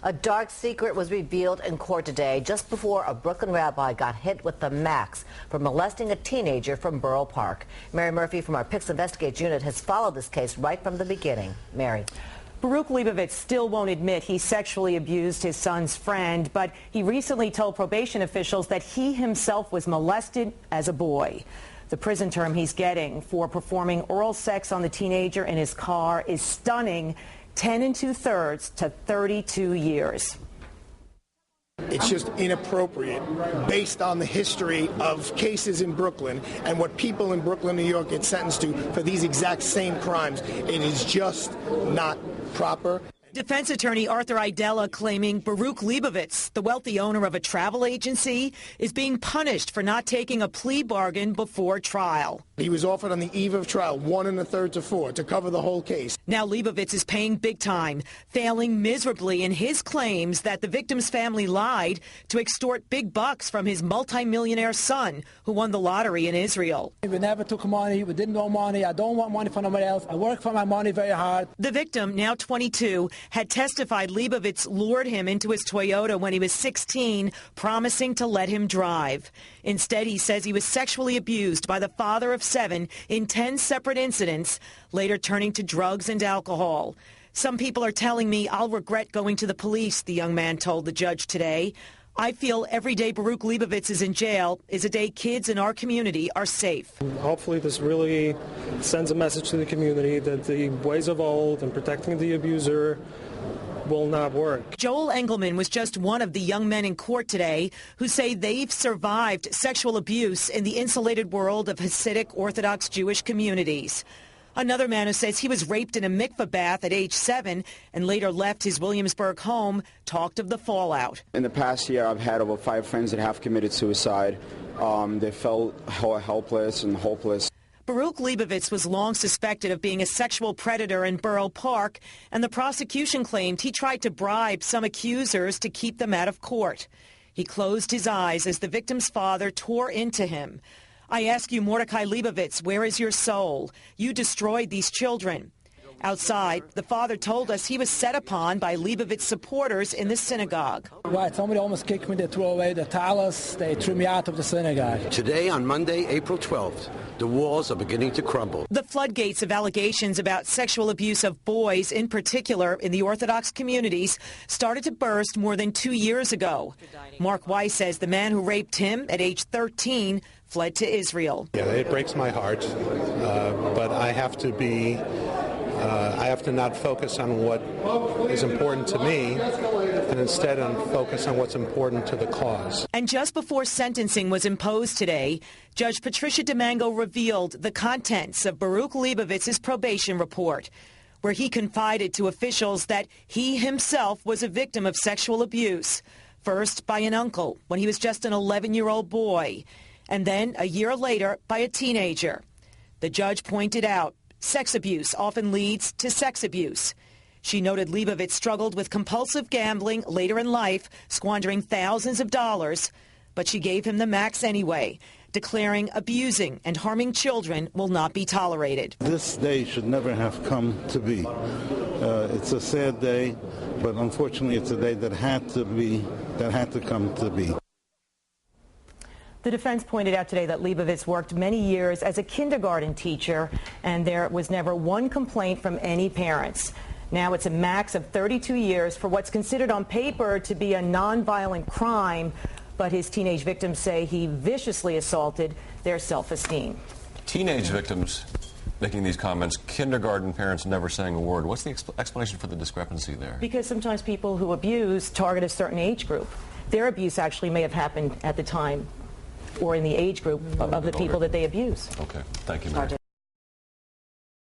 A dark secret was revealed in court today just before a Brooklyn rabbi got hit with the max for molesting a teenager from Borough Park. Mary Murphy from our Pix Investigates unit has followed this case right from the beginning. Mary. Baruch Leibovitz still won't admit he sexually abused his son's friend, but he recently told probation officials that he himself was molested as a boy. The prison term he's getting for performing oral sex on the teenager in his car is stunning, 10 2/3 to 32 years. It's just inappropriate based on the history of cases in Brooklyn and what people in Brooklyn, New York get sentenced to for these exact same crimes. It is just not proper. Defense attorney Arthur Idella claiming Baruch Leibovitz, the wealthy owner of a travel agency, is being punished for not taking a plea bargain before trial. He was offered on the eve of trial 1 1/3 to 4 to cover the whole case. Now Leibovitz is paying big time, failing miserably in his claims that the victim's family lied to extort big bucks from his multimillionaire son who won the lottery in Israel. We never took money. We didn't want money. I don't want money from nobody else. I work for my money very hard. The victim, now 22, had testified Leibovitz lured him into his Toyota when he was 16, promising to let him drive. Instead, he says he was sexually abused by the father of 7 in 10 separate incidents, later turning to drugs and alcohol. Some people are telling me I'll regret going to the police, the young man told the judge today. I feel every day Baruch Leibovitz is in jail is a day kids in our community are safe. Hopefully this really sends a message to the community that the ways of old and protecting the abuser will not work. Joel Engelman was just one of the young men in court today who say they've survived sexual abuse in the insulated world of Hasidic Orthodox Jewish communities. Another man who says he was raped in a mikveh bath at age 7 and later left his Williamsburg home talked of the fallout. In the past year, I've had over 5 friends that have committed suicide. They felt helpless and hopeless. Baruch Leibovitz was long suspected of being a sexual predator in Borough Park, and the prosecution claimed he tried to bribe some accusers to keep them out of court. He closed his eyes as the victim's father tore into him. I ask you, Mordecai Leibovitz, where is your soul? You destroyed these children. Outside, the father told us he was set upon by Leibovitz supporters in the synagogue. Right, somebody almost kicked me. They threw away the talus. They threw me out of the synagogue. Today, on Monday, April 12th, the walls are beginning to crumble. The floodgates of allegations about sexual abuse of boys, in particular in the Orthodox communities, started to burst more than 2 years ago. Mark Weiss says the man who raped him at age 13 fled to Israel. Yeah, it breaks my heart, but I have to not focus on what is important to me and instead focus on what's important to the cause. And just before sentencing was imposed today, Judge Patricia DeMango revealed the contents of Baruch Leibovitz's probation report, where he confided to officials that he himself was a victim of sexual abuse, first by an uncle when he was just an 11-year-old boy, and then a year later by a teenager. The judge pointed out sex abuse often leads to sex abuse. She noted Leibovitz struggled with compulsive gambling later in life, squandering thousands of dollars, but she gave him the max anyway, declaring abusing and harming children will not be tolerated. This day should never have come to be. It's a sad day, but unfortunately it's a day that had to come to be. The defense pointed out today that Leibovitz worked many years as a kindergarten teacher, and there was never one complaint from any parents. Now it's a max of 32 years for what's considered on paper to be a nonviolent crime, but his teenage victims say he viciously assaulted their self-esteem. Teenage victims making these comments, kindergarten parents never saying a word. What's the explanation for the discrepancy there? Because sometimes people who abuse target a certain age group. Their abuse actually may have happened at the time or in the age group of the people that they abuse. Okay. Thank you, Mary.